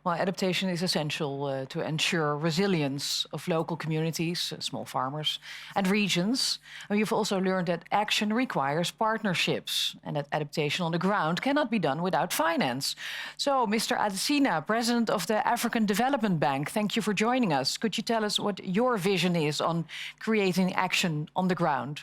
Well, adaptation is essential to ensure resilience of local communities, small farmers, and regions. And you've also learned that action requires partnerships and that adaptation on the ground cannot be done without finance. So, Mr. Adesina, President of the African Development Bank, thank you for joining us. Could you tell us what your vision is on creating action on the ground?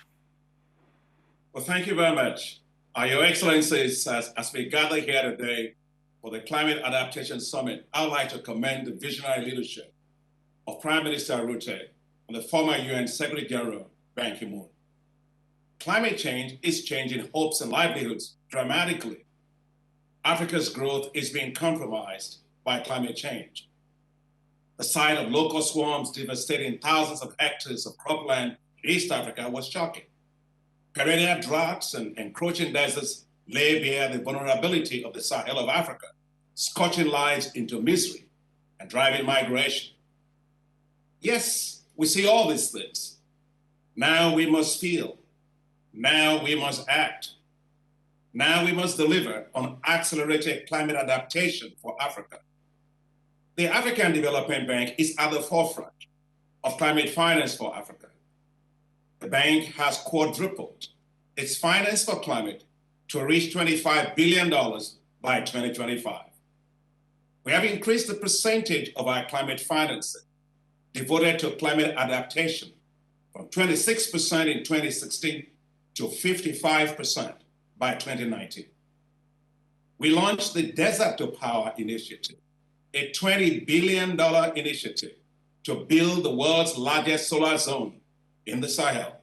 Well, thank you very much. Your Excellencies, as we gather here today for the Climate Adaptation Summit, I would like to commend the visionary leadership of Prime Minister Rutte and the former UN Secretary General, Ban Ki-moon. Climate change is changing hopes and livelihoods dramatically. Africa's growth is being compromised by climate change. The sight of locust swarms devastating thousands of hectares of cropland in East Africa was shocking. Perennial droughts and encroaching deserts lay bare the vulnerability of the Sahel of Africa, scorching lives into misery and driving migration. Yes, we see all these things. Now we must feel. Now we must act. Now we must deliver on accelerated climate adaptation for Africa. The African Development Bank is at the forefront of climate finance for Africa. The bank has quadrupled its finance for climate to reach $25 billion by 2025. We have increased the percentage of our climate financing devoted to climate adaptation from 26% in 2016 to 55% by 2019. We launched the Desert to Power Initiative, a $20 billion initiative to build the world's largest solar zone in the Sahel.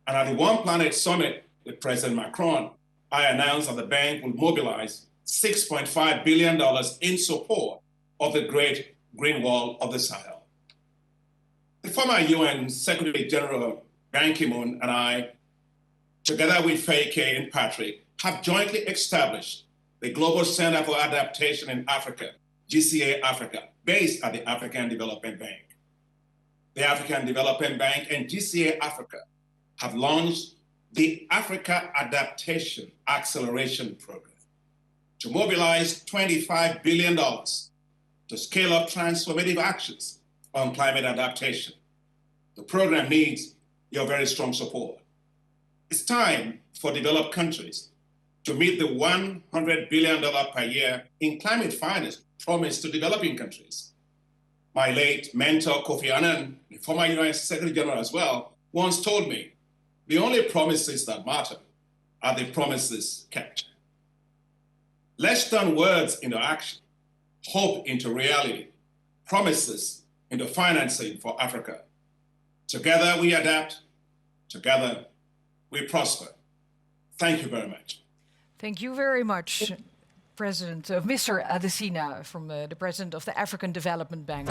And at the One Planet Summit with President Macron, I announced that the bank will mobilize $6.5 billion in support of the Great Green Wall of the Sahel. The former UN Secretary General Ban Ki-moon and I, together with Feike and Patrick, have jointly established the Global Center for Adaptation in Africa, GCA Africa, based at the African Development Bank. The African Development Bank and GCA Africa have launched the Africa Adaptation Acceleration Program to mobilize $25 billion to scale up transformative actions on climate adaptation. The program needs your very strong support. It's time for developed countries to meet the $100 billion per year in climate finance promised to developing countries. My late mentor, Kofi Annan, the former UN Secretary General as well, once told me, the only promises that matter are the promises kept. Let's turn words into action, hope into reality, promises into financing for Africa. Together we adapt, together we prosper. Thank you very much. Thank you very much, President, Mr. Adesina, from the President of the African Development Bank.